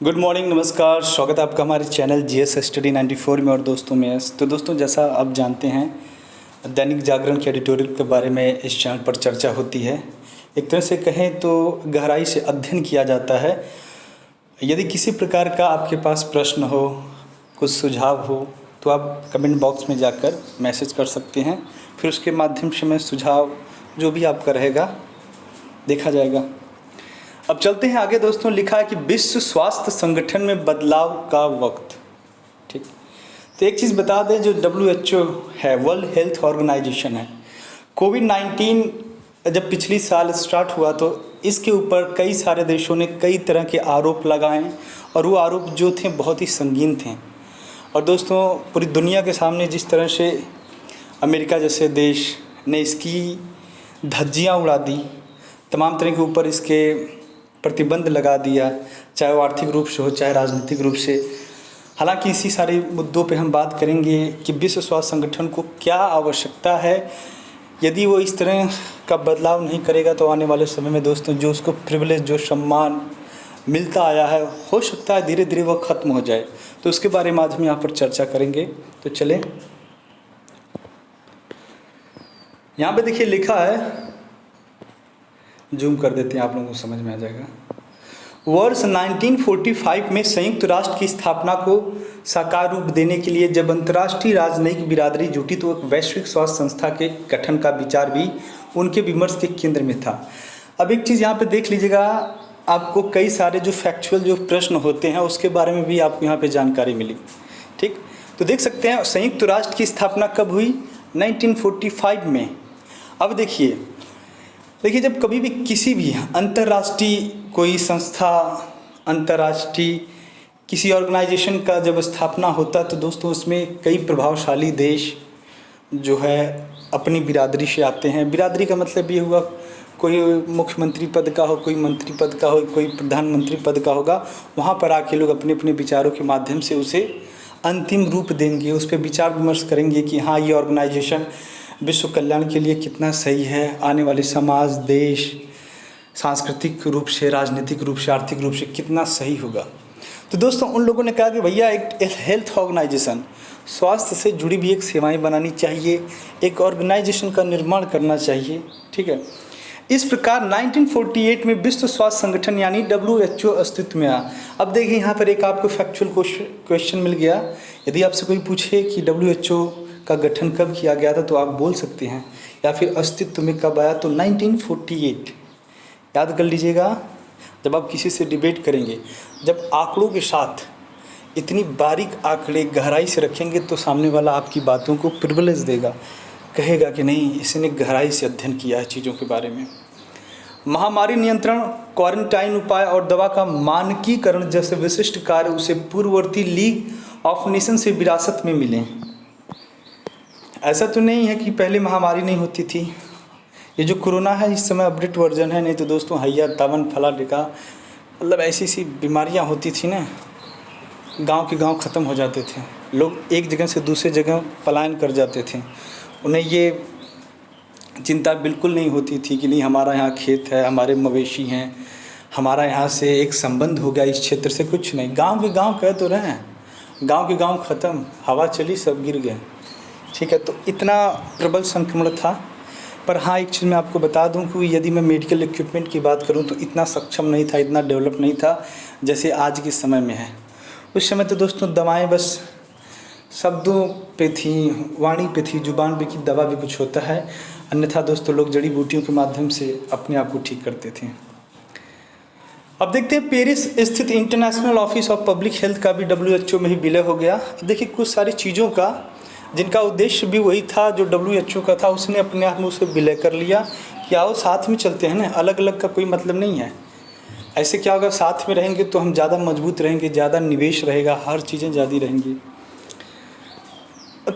Good morning, नमस्कार। स्वागत है आपका हमारे चैनल जीएस स्टडी 94 में और दोस्तों में। तो दोस्तों, जैसा आप जानते हैं, दैनिक जागरण के एडिटोरियल के बारे में इस चैनल पर चर्चा होती है। एक तरह से कहें तो गहराई से अध्ययन किया जाता है। यदि किसी प्रकार का आपके पास प्रश्न हो, कुछ सुझाव हो, तो आप कमेंट बॉक्स में जाकर मैसेज कर सकते हैं। फिर उसके माध्यम से मैं सुझाव जो भी आपका रहेगा देखा जाएगा। अब चलते हैं आगे। दोस्तों, लिखा है कि विश्व स्वास्थ्य संगठन में बदलाव का वक्त। ठीक, तो एक चीज़ बता दें, जो WHO है, वर्ल्ड हेल्थ ऑर्गेनाइजेशन है, कोविड-19 जब पिछली साल स्टार्ट हुआ तो इसके ऊपर कई सारे देशों ने कई तरह के आरोप लगाए और वो आरोप जो थे बहुत ही संगीन थे। और दोस्तों, पूरी दुनिया के सामने जिस तरह से अमेरिका जैसे देश ने इसकी धज्जियाँ उड़ा दी, तमाम तरह के ऊपर इसके प्रतिबंध लगा दिया, चाहे वो आर्थिक रूप से हो, चाहे राजनीतिक रूप से। हालांकि इसी सारे मुद्दों पे हम बात करेंगे कि विश्व स्वास्थ्य संगठन को क्या आवश्यकता है। यदि वो इस तरह का बदलाव नहीं करेगा तो आने वाले समय में दोस्तों, जो उसको प्रिविलेज, जो सम्मान मिलता आया है, हो सकता है धीरे धीरे वह ख़त्म हो जाए। तो उसके बारे में आज हम यहाँ पर चर्चा करेंगे। तो चलें, यहाँ पे देखिए लिखा है, जूम कर देते हैं, आप लोगों को समझ में आ जाएगा। वर्ष 1945 में संयुक्त राष्ट्र की स्थापना को साकार रूप देने के लिए जब अंतर्राष्ट्रीय राजनयिक बिरादरी जुटी तो एक वैश्विक स्वास्थ्य संस्था के गठन का विचार भी उनके विमर्श के केंद्र में था। अब एक चीज़ यहाँ पे देख लीजिएगा, आपको कई सारे जो फैक्चुअल जो प्रश्न होते हैं उसके बारे में भी आपको यहाँ पे जानकारी मिली। ठीक, तो देख सकते हैं संयुक्त राष्ट्र की स्थापना कब हुई? 1945 में। अब देखिए, जब कभी भी किसी भी अंतर्राष्ट्रीय कोई संस्था, अंतर्राष्ट्रीय किसी ऑर्गेनाइजेशन का जब स्थापना होता तो दोस्तों उसमें कई प्रभावशाली देश जो है अपनी बिरादरी से आते हैं। बिरादरी का मतलब ये हुआ, कोई मुख्यमंत्री पद का हो, कोई मंत्री पद का हो, कोई प्रधानमंत्री पद का होगा, वहाँ पर आके लोग अपने अपने विचारों के माध्यम से उसे अंतिम रूप देंगे, उस पर विचार विमर्श करेंगे कि हाँ, ये ऑर्गेनाइजेशन विश्व कल्याण के लिए कितना सही है, आने वाले समाज, देश, सांस्कृतिक रूप से, राजनीतिक रूप से, आर्थिक रूप से कितना सही होगा। तो दोस्तों, उन लोगों ने कहा कि भैया एक हेल्थ ऑर्गेनाइजेशन, स्वास्थ्य से जुड़ी भी एक सेवाएं बनानी चाहिए, एक ऑर्गेनाइजेशन का निर्माण करना चाहिए। ठीक है, इस प्रकार 1948 में विश्व स्वास्थ्य संगठन यानी WHO अस्तित्व में आया। अब देखिए, यहाँ पर एक आपको फैक्चुअल क्वेश्चन मिल गया। यदि आपसे कोई पूछे कि WHO का गठन कब किया गया था तो आप बोल सकते हैं, या फिर अस्तित्व में कब आया, तो 1948 याद कर लीजिएगा। जब आप किसी से डिबेट करेंगे, जब आंकड़ों के साथ इतनी बारीक आंकड़े गहराई से रखेंगे तो सामने वाला आपकी बातों को प्रिविलेज देगा, कहेगा कि नहीं, इसने गहराई से अध्ययन किया है चीज़ों के बारे में। महामारी नियंत्रण, क्वारंटाइन उपाय और दवा का मानकीकरण जैसे विशिष्ट कार्य उसे पूर्ववर्ती लीग ऑफ नेशन से विरासत में मिले। ऐसा तो नहीं है कि पहले महामारी नहीं होती थी। ये जो कोरोना है इस समय अपडेट वर्जन है, नहीं तो दोस्तों हैया, तावन, फला टिका, मतलब ऐसी सी बीमारियां होती थी ना, गांव के गांव ख़त्म हो जाते थे, लोग एक जगह से दूसरे जगह पलायन कर जाते थे। उन्हें ये चिंता बिल्कुल नहीं होती थी कि नहीं, हमारा यहाँ खेत है, हमारे मवेशी हैं, हमारा यहाँ से एक संबंध हो गया इस क्षेत्र से, कुछ नहीं। गाँव के गाँव कह तो रहे हैं, गाँव के गाँव ख़त्म, हवा चली सब गिर गए। ठीक है, तो इतना प्रबल संक्रमण था। पर हाँ, एक चीज़ मैं आपको बता दूं कि यदि मैं मेडिकल इक्विपमेंट की बात करूं तो इतना सक्षम नहीं था, इतना डेवलप नहीं था जैसे आज के समय में है। उस समय तो दोस्तों दवाएं बस शब्दों पे थी, वाणी पे थी, जुबान पे की दवा भी कुछ होता है, अन्यथा दोस्तों लोग जड़ी बूटियों के माध्यम से अपने आप को ठीक करते थे। अब देखते हैं, पेरिस स्थित international office of public health का भी WHO में ही विलय हो गया। देखिए, कुछ सारी चीज़ों का जिनका उद्देश्य भी वही था जो WHO का था, उसने अपने आप में उसे विलय कर लिया कि आओ साथ में चलते हैं ना, अलग अलग का कोई मतलब नहीं है। ऐसे क्या होगा, साथ में रहेंगे तो हम ज़्यादा मजबूत रहेंगे, ज़्यादा निवेश रहेगा, हर चीज़ें ज़्यादा रहेंगी।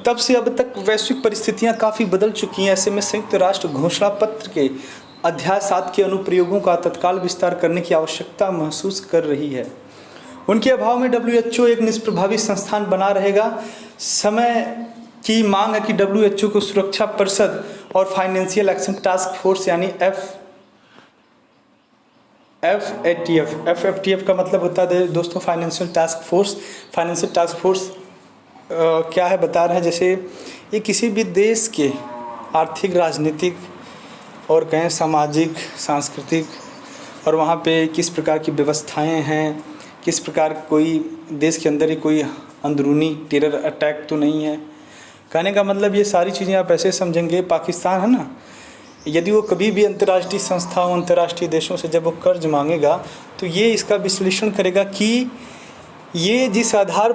तब से अब तक वैश्विक परिस्थितियाँ काफ़ी बदल चुकी हैं। ऐसे में संयुक्त राष्ट्र घोषणा पत्र के अध्याय 7 के अनुप्रयोगों का तत्काल विस्तार करने की आवश्यकता महसूस कर रही है। उनके अभाव में WHO एक निष्प्रभावी संस्थान बना रहेगा। समय की मांग है कि WHO को सुरक्षा परिषद और फाइनेंशियल एक्शन टास्क फोर्स यानी FATF का मतलब होता है दोस्तों financial task force. Financial task force क्या है बता रहे हैं, जैसे ये किसी भी देश के आर्थिक, राजनीतिक और कहें सामाजिक, सांस्कृतिक और वहाँ पे किस प्रकार की व्यवस्थाएं हैं, किस प्रकार कोई देश के अंदर ही कोई अंदरूनी टेरर अटैक तो नहीं है। कहने का मतलब ये सारी चीज़ें आप ऐसे समझेंगे, पाकिस्तान है ना, यदि वो कभी भी अंतर्राष्ट्रीय संस्थाओं, अंतर्राष्ट्रीय देशों से जब वो कर्ज मांगेगा तो ये इसका विश्लेषण करेगा कि ये जिस आधार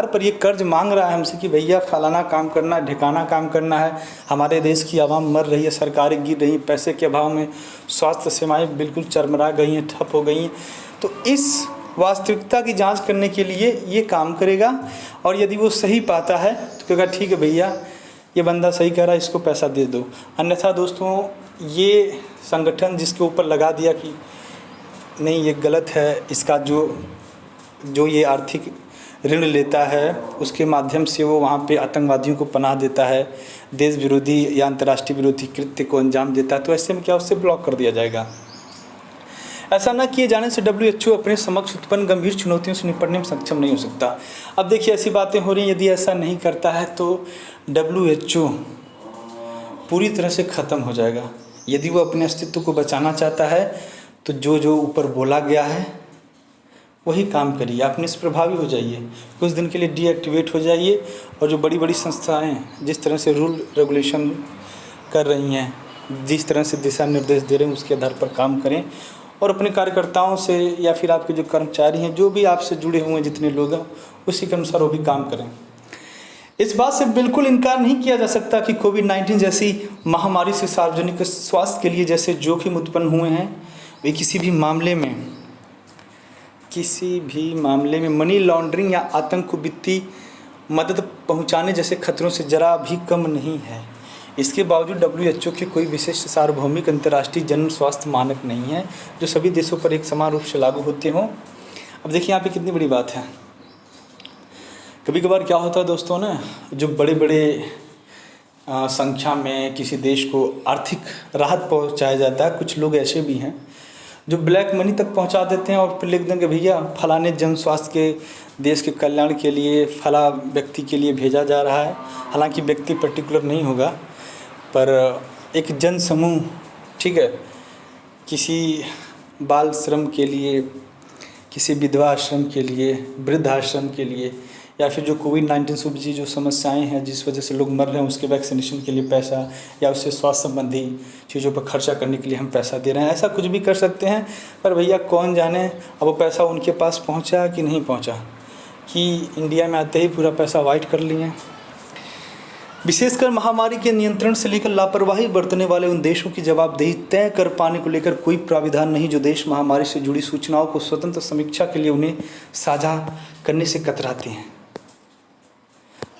पर ये कर्ज मांग रहा है हमसे कि भैया फलाना काम करना, ढिकाना काम करना है, हमारे देश की आवाम मर रही है, सरकारें गिर रही हैं, पैसे के अभाव में स्वास्थ्य सेवाएं बिल्कुल चरमरा गई हैं, ठप हो गई हैं, तो इस वास्तविकता की जांच करने के लिए ये काम करेगा। और यदि वो सही पाता है तो कहेगा ठीक है भैया ये बंदा सही कह रहा है, इसको पैसा दे दो। अन्यथा दोस्तों ये संगठन जिसके ऊपर लगा दिया कि नहीं ये गलत है, इसका जो ये आर्थिक ऋण लेता है उसके माध्यम से वो वहाँ पे आतंकवादियों को पनाह देता है, देश विरोधी या अंतर्राष्ट्रीय विरोधी कृत्य को अंजाम देता है, तो ऐसे में क्या उससे ब्लॉक कर दिया जाएगा। ऐसा न किए जाने से WHO अपने समक्ष उत्पन्न गंभीर चुनौतियों से निपटने में सक्षम नहीं हो सकता। अब देखिए ऐसी बातें हो रही हैं, यदि ऐसा नहीं करता है तो WHO पूरी तरह से ख़त्म हो जाएगा। यदि वो अपने अस्तित्व को बचाना चाहता है तो जो ऊपर बोला गया है वही काम करिए, आप निष्प्रभावी हो जाइए, कुछ दिन के लिए डीएक्टिवेट हो जाइए, और जो बड़ी बड़ी संस्थाएं जिस तरह से रूल रेगुलेशन कर रही हैं, जिस तरह से दिशा निर्देश दे रहे हैं उसके आधार पर काम करें, और अपने कार्यकर्ताओं से या फिर आपके जो कर्मचारी हैं, जो भी आपसे जुड़े हुए हैं जितने लोग हैं, उसी के अनुसार वो भी काम करें। इस बात से बिल्कुल इनकार नहीं किया जा सकता कि कोविड-19 जैसी महामारी से सार्वजनिक स्वास्थ्य के लिए जैसे जोखिम उत्पन्न हुए हैं, वे किसी भी मामले में मनी लॉन्ड्रिंग या आतंक को वित्तीय मदद पहुंचाने जैसे खतरों से जरा भी कम नहीं है। इसके बावजूद WHO के कोई विशिष्ट सार्वभौमिक अंतर्राष्ट्रीय जन स्वास्थ्य मानक नहीं है जो सभी देशों पर एक समान रूप से लागू होते हों। अब देखिए यहाँ पे कितनी बड़ी बात है। कभी कभार क्या होता है दोस्तों ना, जो बड़े बड़े संख्या में किसी देश को आर्थिक राहत पहुँचाया जाता है, कुछ लोग ऐसे भी हैं जो ब्लैक मनी तक पहुंचा देते हैं और फिर लिख देंगे भैया फलाने जन स्वास्थ्य के देश के कल्याण के लिए फला व्यक्ति के लिए भेजा जा रहा है। हालांकि व्यक्ति पर्टिकुलर नहीं होगा, पर एक जन समूह, ठीक है, किसी बाल श्रम के लिए, किसी विधवा आश्रम के लिए, वृद्ध आश्रम के लिए, या फिर जो कोविड-19 से उपजी जो समस्याएं हैं जिस वजह से लोग मर रहे हैं उसके वैक्सीनेशन के लिए पैसा, या उससे स्वास्थ्य संबंधी चीज़ों पर खर्चा करने के लिए हम पैसा दे रहे हैं। ऐसा कुछ भी कर सकते हैं, पर भैया कौन जाने अब वो पैसा उनके पास पहुंचा कि नहीं पहुंचा, कि इंडिया में आते ही पूरा पैसा वाइट कर लिए। विशेषकर महामारी के नियंत्रण से लेकर लापरवाही बरतने वाले उन देशों की जवाबदेही तय कर पाने को लेकर कोई प्राविधान नहीं जो देश महामारी से जुड़ी सूचनाओं को स्वतंत्र समीक्षा के लिए उन्हें साझा करने से कतराते हैं।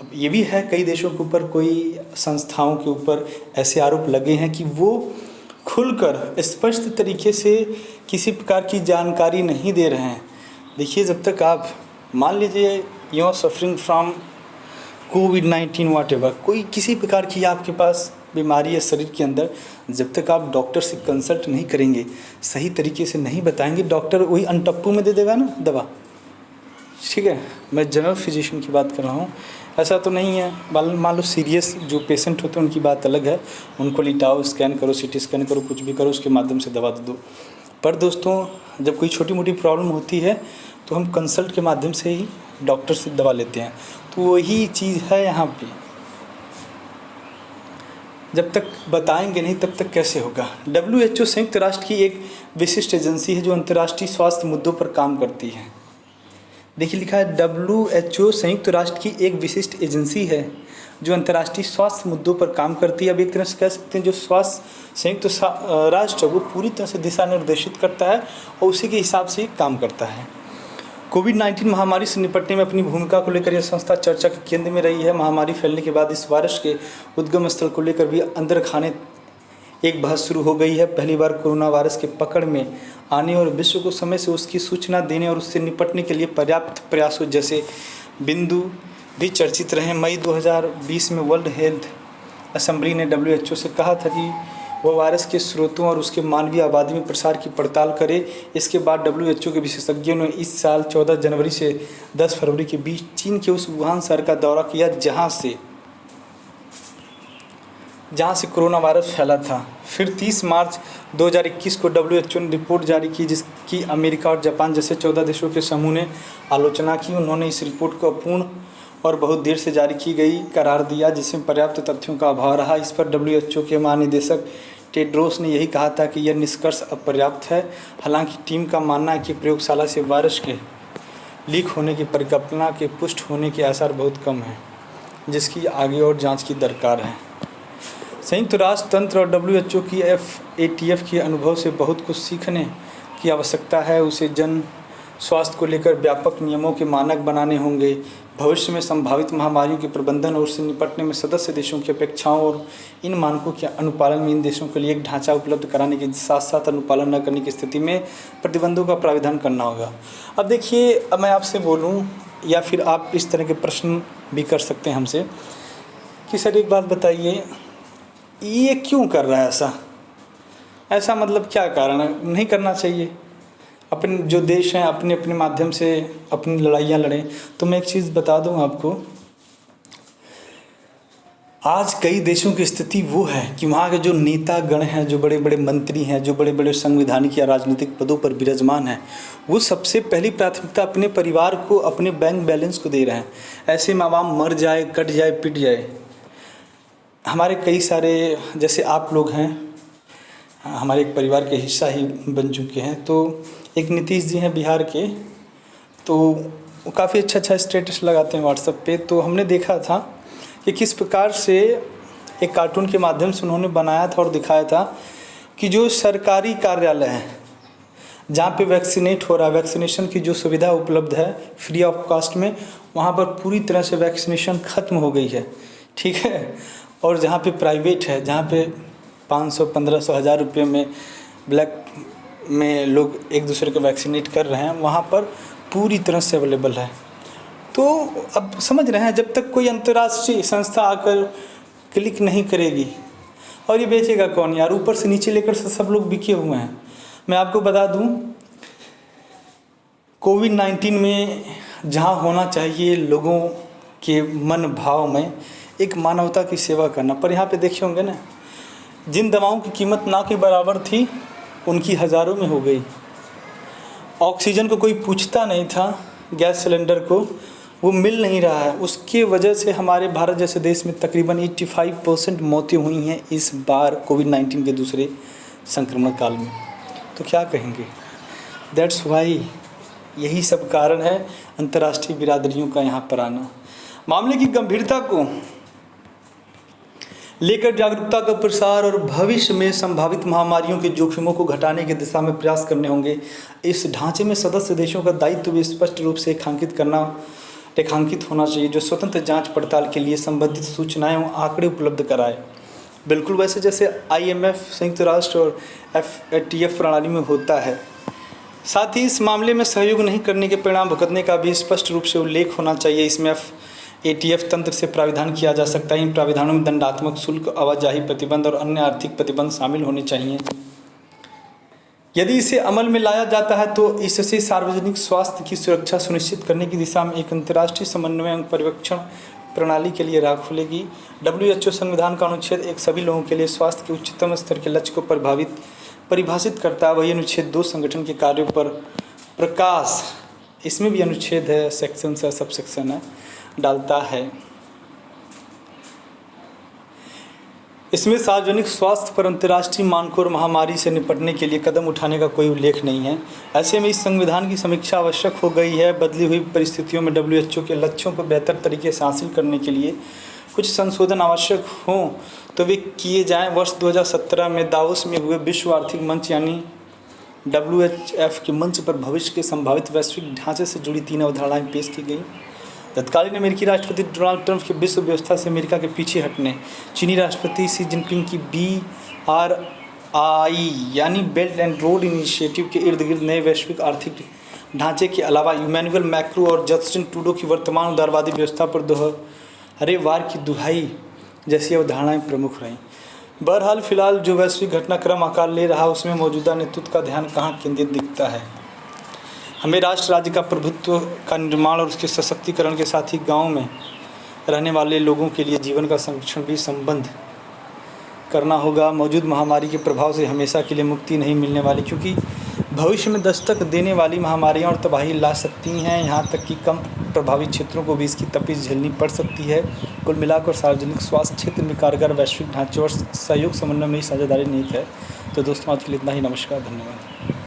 अब ये भी है, कई देशों के ऊपर, कोई संस्थाओं के ऊपर ऐसे आरोप लगे हैं कि वो खुलकर स्पष्ट तरीके से किसी प्रकार की जानकारी नहीं दे रहे हैं। देखिए, जब तक आप मान लीजिए यू आर सफरिंग फ्रॉम कोविड-19 व्हाटएवर, कोई किसी प्रकार की आपके पास बीमारी है शरीर के अंदर, जब तक आप डॉक्टर से कंसल्ट नहीं करेंगे, सही तरीके से नहीं बताएंगे, डॉक्टर वही अनटप्पू में दे देगा ना दवा, ठीक है। मैं जनरल फिजिशियन की बात कर रहा हूँ, ऐसा तो नहीं है। मान लो सीरियस जो पेशेंट होते हैं उनकी बात अलग है, उनको लिटाओ, स्कैन करो, CT स्कैन करो, कुछ भी करो, उसके माध्यम से दवा दो। पर दोस्तों जब कोई छोटी मोटी प्रॉब्लम होती है तो हम कंसल्ट के माध्यम से ही डॉक्टर से दवा लेते हैं। तो वही चीज़ है यहाँ पे, जब तक बताएंगे नहीं तब तक कैसे होगा। WHO संयुक्त राष्ट्र की एक विशिष्ट एजेंसी है जो अंतर्राष्ट्रीय स्वास्थ्य मुद्दों पर काम करती है। देखिए लिखा है WHO संयुक्त राष्ट्र की एक विशिष्ट एजेंसी है जो अंतर्राष्ट्रीय स्वास्थ्य मुद्दों पर काम करती है। अब एक तरह से कह सकते हैं जो स्वास्थ्य संयुक्त राष्ट्र वो पूरी तरह से दिशा निर्देशित करता है और उसी के हिसाब से काम करता है। कोविड-19 महामारी से निपटने में अपनी भूमिका को लेकर यह संस्था चर्चा के केंद्र में रही है। महामारी फैलने के बाद इस वायरस के उद्गम स्थल को लेकर भी अंदर खाने एक बहस शुरू हो गई है। पहली बार कोरोना वायरस के पकड़ में आने और विश्व को समय से उसकी सूचना देने और उससे निपटने के लिए पर्याप्त प्रयासों जैसे बिंदु भी चर्चित रहे। मई 2020 में वर्ल्ड हेल्थ असेंबली ने WHO से कहा था कि वह वायरस के स्रोतों और उसके मानवीय आबादी में प्रसार की पड़ताल करे। इसके बाद WHO के विशेषज्ञों ने इस साल 14 जनवरी से 10 फरवरी के बीच चीन के उस वुहान शहर का दौरा किया जहां से कोरोना वायरस फैला था। फिर 30 मार्च 2021 को WHO ने रिपोर्ट जारी की, जिसकी अमेरिका और जापान जैसे 14 देशों के समूह ने आलोचना की। उन्होंने इस रिपोर्ट को अपूर्ण और बहुत देर से जारी की गई करार दिया, जिसमें पर्याप्त तथ्यों का अभाव रहा। इस पर WHO के महानिदेशक टेड्रोस ने यही कहा था कि यह निष्कर्ष अपर्याप्त है। हालांकि टीम का मानना है कि प्रयोगशाला से वायरस के लीक होने की परिकल्पना के पुष्ट होने के आसार बहुत कम हैं, जिसकी आगे और जांच की दरकार है। संयुक्त राष्ट्र तंत्र और WHO की FATF के अनुभव से बहुत कुछ सीखने की आवश्यकता है। उसे जन स्वास्थ्य को लेकर व्यापक नियमों के मानक बनाने होंगे। भविष्य में संभावित महामारियों के प्रबंधन और उससे निपटने में सदस्य देशों की अपेक्षाओं और इन मानकों के अनुपालन में इन देशों के लिए एक ढांचा उपलब्ध कराने के साथ साथ अनुपालन न करने की स्थिति में प्रतिबंधों का प्रावधान करना होगा। अब देखिए, अब मैं आपसे बोलूं या फिर आप इस तरह के प्रश्न भी कर सकते हैं हमसे कि सर एक बात बताइए, ये क्यों कर रहा है ऐसा मतलब क्या कारण है? नहीं करना चाहिए। अपने जो देश हैं अपने अपने माध्यम से अपनी लड़ाइयाँ लड़ें। तो मैं एक चीज़ बता दूं आपको, आज कई देशों की स्थिति वो है कि वहाँ के जो नेता गण हैं, जो बड़े बड़े मंत्री हैं, जो बड़े बड़े संवैधानिक या राजनीतिक पदों पर विराजमान हैं, वो सबसे पहली प्राथमिकता अपने परिवार को, अपने बैंक बैलेंस को दे रहे हैं। ऐसे में आवाम मर जाए, कट जाए, पिट जाए। हमारे कई सारे, जैसे आप लोग हैं, हमारे एक परिवार के हिस्सा ही बन चुके हैं। तो एक नीतीश जी हैं बिहार के, तो वो काफ़ी अच्छा स्टेटस लगाते हैं व्हाट्सएप पे। तो हमने देखा था कि किस प्रकार से एक कार्टून के माध्यम से उन्होंने बनाया था और दिखाया था कि जो सरकारी कार्यालय हैं जहाँ पे वैक्सीनेट हो रहा है, वैक्सीनेशन की जो सुविधा उपलब्ध है फ्री ऑफ कॉस्ट में, वहाँ पर पूरी तरह से वैक्सीनेशन ख़त्म हो गई है, ठीक है। और जहाँ पे प्राइवेट है, जहाँ पे 500, 1500, 1000 रुपये में ब्लैक में लोग एक दूसरे को वैक्सीनेट कर रहे हैं, वहाँ पर पूरी तरह से अवेलेबल है। तो अब समझ रहे हैं, जब तक कोई अंतर्राष्ट्रीय संस्था आकर क्लिक नहीं करेगी, और ये बेचेगा कौन यार? ऊपर से नीचे लेकर से सब लोग बिके हुए हैं। मैं आपको बता दूं, कोविड-19 में जहाँ होना चाहिए लोगों के मन भाव में एक मानवता की सेवा करना, पर यहाँ पे देखे होंगे ना, जिन दवाओं की कीमत ना के बराबर थी उनकी हज़ारों में हो गई। ऑक्सीजन को कोई पूछता नहीं था, गैस सिलेंडर को, वो मिल नहीं रहा है। उसकी वजह से हमारे भारत जैसे देश में तकरीबन 85% मौतें हुई हैं इस बार कोविड-19 के दूसरे संक्रमण काल में। तो क्या कहेंगे? दैट्स वाई, यही सब कारण है अंतर्राष्ट्रीय बिरादरियों का यहाँ पर आना। मामले की गंभीरता को लेकर जागरूकता का प्रसार और भविष्य में संभावित महामारियों के जोखिमों को घटाने की दिशा में प्रयास करने होंगे। इस ढांचे में सदस्य देशों का दायित्व भी स्पष्ट रूप से रेखांकित होना चाहिए, जो स्वतंत्र जांच पड़ताल के लिए संबंधित सूचनाएं और आंकड़े उपलब्ध कराए, बिल्कुल वैसे जैसे IMF, संयुक्त राष्ट्र और FATF प्रणाली में होता है। साथ ही इस मामले में सहयोग नहीं करने के परिणाम भुगतने का भी स्पष्ट रूप से उल्लेख होना चाहिए। इसमें FATF तंत्र से प्राविधान किया जा सकता है। इन प्राविधानों में दंडात्मक शुल्क, आवाजाही प्रतिबंध और अन्य आर्थिक प्रतिबंध शामिल होने चाहिए। यदि इसे अमल में लाया जाता है तो इससे सार्वजनिक स्वास्थ्य की सुरक्षा सुनिश्चित करने की दिशा में एक अंतर्राष्ट्रीय समन्वय एवं पर्यवेक्षण प्रणाली के लिए राह खुलेगी। WHO संविधान का अनुच्छेद 1 सभी लोगों के लिए स्वास्थ्य के उच्चतम स्तर के लक्ष्य को परिभाषित करता है। वही अनुच्छेद 2 संगठन के कार्यों पर प्रकाश, इसमें भी अनुच्छेद है, सेक्शन से सब सेक्शन है, डालता है। इसमें सार्वजनिक स्वास्थ्य पर अंतर्राष्ट्रीय मानकों और महामारी से निपटने के लिए कदम उठाने का कोई उल्लेख नहीं है। ऐसे में इस संविधान की समीक्षा आवश्यक हो गई है। बदली हुई परिस्थितियों में WHO के लक्ष्यों को बेहतर तरीके से हासिल करने के लिए कुछ संशोधन आवश्यक हों तो वे किए जाएं। वर्ष 2017 में दावोस में हुए विश्व आर्थिक मंच यानी WHF के मंच पर भविष्य के संभावित वैश्विक ढांचे से जुड़ी 3 अवधारणाएं पेश की गई। तत्कालीन अमेरिकी राष्ट्रपति डोनाल्ड ट्रंप के विश्व व्यवस्था से अमेरिका के पीछे हटने, चीनी राष्ट्रपति शी जिनपिंग की BRI यानी बेल्ट एंड रोड इनिशिएटिव के इर्द गिर्द नए वैश्विक आर्थिक ढांचे के अलावा इमैनुअल मैक्रो और जस्टिन ट्रूडो की वर्तमान उदारवादी व्यवस्था पर दोहरे वार की दुहाई जैसी अवधारणाएं प्रमुख रहीं। बहरहाल फिलहाल जो वैश्विक घटनाक्रम आकार ले रहा उसमें मौजूदा नेतृत्व का ध्यान कहाँ केंद्रित दिखता है। हमें राष्ट्र राज्य का प्रभुत्व का निर्माण और उसके सशक्तिकरण के साथ ही गाँव में रहने वाले लोगों के लिए जीवन का संरक्षण भी संबंध करना होगा। मौजूद महामारी के प्रभाव से हमेशा के लिए मुक्ति नहीं मिलने वाली, क्योंकि भविष्य में दस्तक देने वाली महामारियां और तबाही ला सकती हैं। यहाँ तक कि कम प्रभावित क्षेत्रों को भी इसकी तपिश झेलनी पड़ सकती है। कुल मिलाकर सार्वजनिक स्वास्थ्य क्षेत्र में कारगर वैश्विक ढांचे और सहयोग समन्वय में ही साझेदारी निहित है। तो दोस्तों आज के लिए इतना ही। नमस्कार, धन्यवाद।